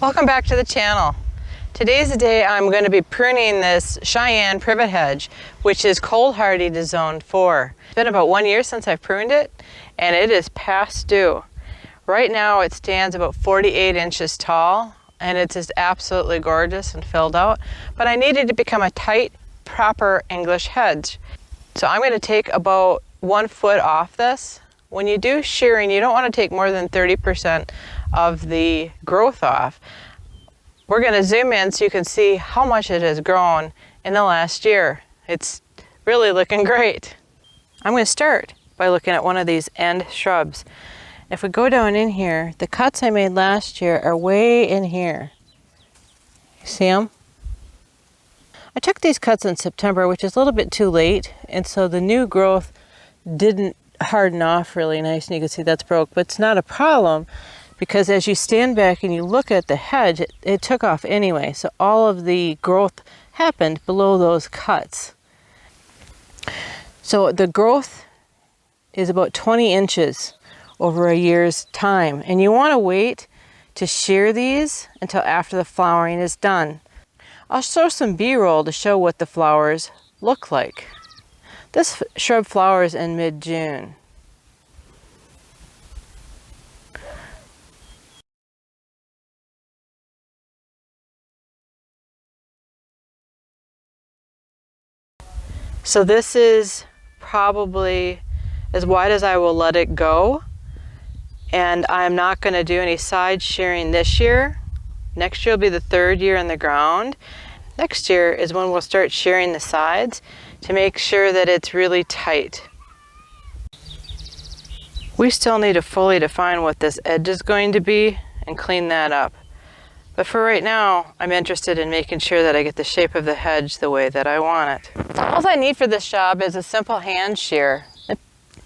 Welcome back to the channel. Today's the day I'm going to be pruning this Cheyenne Privet Hedge, which is cold hardy to zone 4. It's been about 1 year since I've pruned it, and it is past due. Right now it stands about 48 inches tall, and it's just absolutely gorgeous and filled out, but I needed to become a tight, proper English hedge. So I'm going to take about 1 foot off this. When you do shearing, you don't want to take more than 30% of the growth off. We're going to zoom in so you can see how much it has grown in the last year. It's really looking great. I'm going to start by looking at one of these end shrubs. If we go down in here, the cuts I made last year are way in here. You see them? I took these cuts in September, which is a little bit too late, and so the new growth didn't harden off really nice, and you can see that's broke, but it's not a problem because as you stand back and you look at the hedge, it took off anyway, so all of the growth happened below those cuts. So the growth is about 20 inches over a year's time, and you want to wait to shear these until after the flowering is done. I'll show some B-roll to show what the flowers look like. This shrub flowers in mid-June. So this is probably as wide as I will let it go, and I'm not going to do any side shearing this year. Next year will be the 3rd year in the ground. Next year is when we'll start shearing the sides to make sure that it's really tight. We still need to fully define what this edge is going to be and clean that up. But for right now, I'm interested in making sure that I get the shape of the hedge the way that I want it. All I need for this job is a simple hand shear.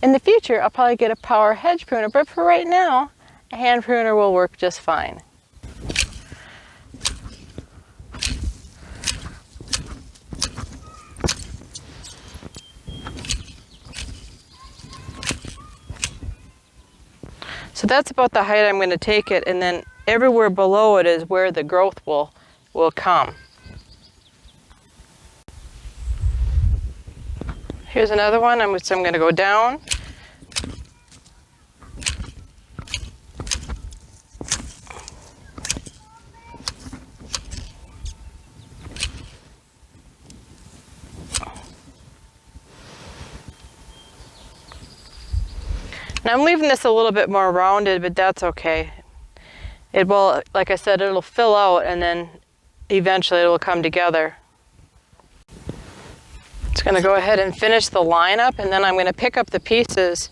In the future, I'll probably get a power hedge pruner, but for right now, a hand pruner will work just fine. So that's about the height I'm going to take it, and then everywhere below it is where the growth will come. Here's another one, I'm going to go down. Now I'm leaving this a little bit more rounded, but that's okay. It will, like I said, it'll fill out and then eventually it will come together. Just going to go ahead and finish the line up, and then I'm going to pick up the pieces.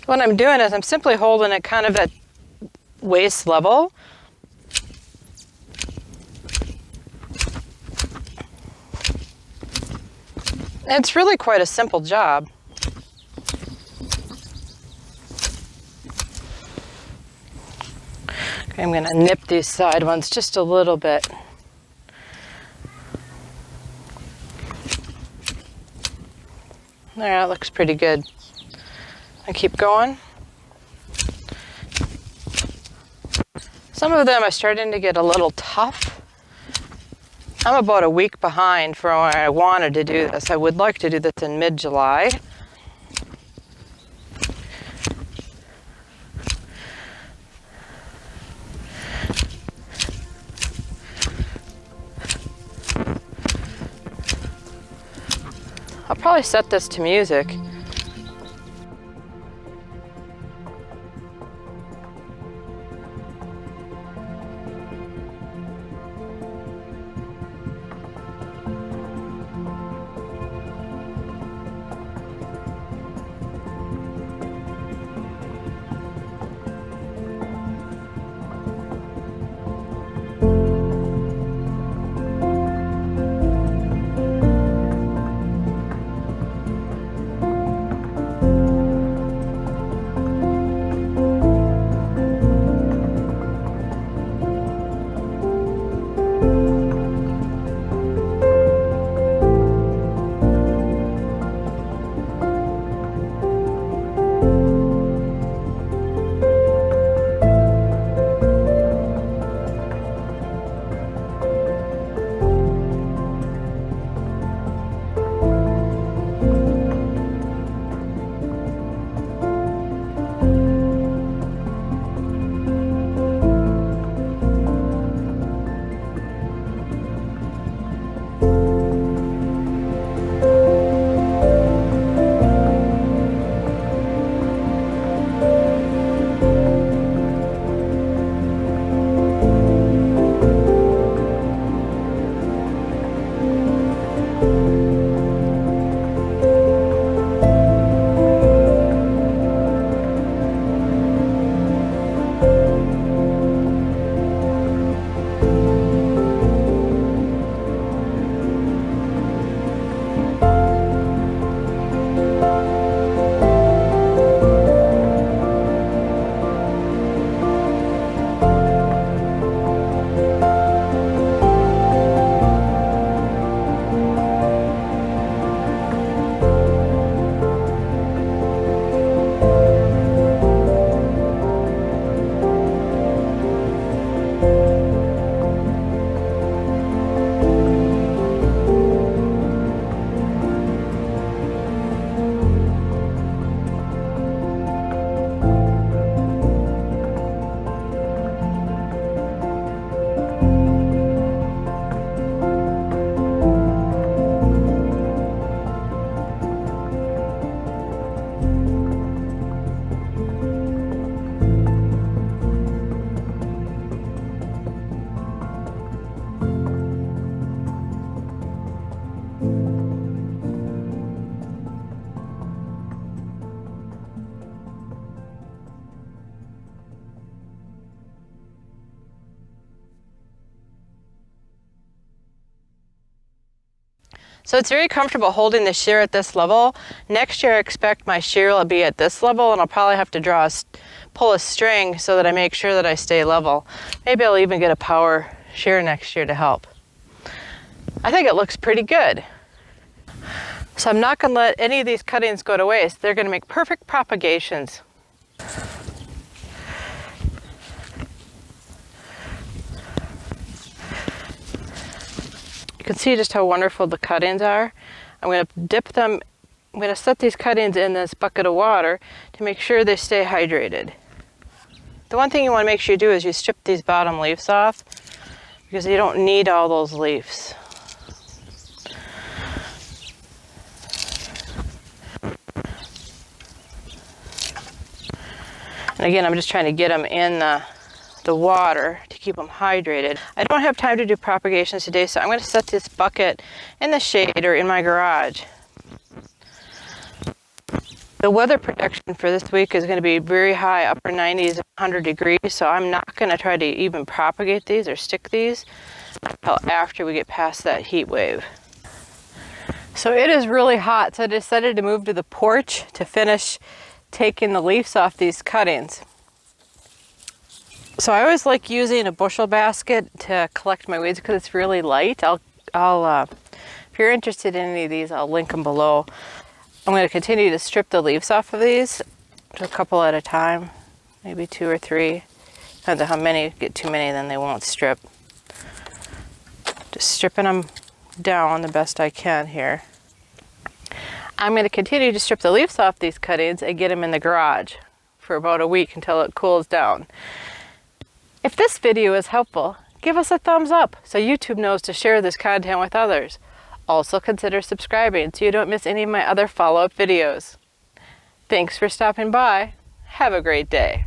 What I'm doing is I'm simply holding it kind of at waist level. It's really quite a simple job. Okay, I'm going to nip these side ones just a little bit. There, that looks pretty good. I keep going. Some of them are starting to get a little tough. I'm about a week behind from where I wanted to do this. I would like to do this in mid-July. I'll probably set this to music. So it's very comfortable holding the shear at this level. Next year I expect my shear will be at this level, and I'll probably have to pull a string so that I make sure that I stay level. Maybe I'll even get a power shear next year to help. I think it looks pretty good. So I'm not going to let any of these cuttings go to waste. They're going to make perfect propagations. You can see just how wonderful the cuttings are. I'm going to dip them, I'm going to set these cuttings in this bucket of water to make sure they stay hydrated. The one thing you want to make sure you do is you strip these bottom leaves off, because you don't need all those leaves. And again, I'm just trying to get them in the water to keep them hydrated. I don't have time to do propagations today, so I'm going to set this bucket in the shade or in my garage. The weather prediction for this week is going to be very high, upper 90s, 100 degrees, so I'm not going to try to even propagate these or stick these until after we get past that heat wave. So it is really hot, so I decided to move to the porch to finish taking the leaves off these cuttings. So I always like using a bushel basket to collect my weeds because it's really light. If you're interested in any of these, I'll link them below. I'm going to continue to strip the leaves off of these, just a couple at a time, maybe 2 or 3. Depends on how many. Get too many, then they won't strip. Just stripping them down the best I can here. I'm going to continue to strip the leaves off these cuttings and get them in the garage for about a week until it cools down. If this video is helpful, give us a thumbs up so YouTube knows to share this content with others. Also consider subscribing so you don't miss any of my other follow-up videos. Thanks for stopping by. Have a great day.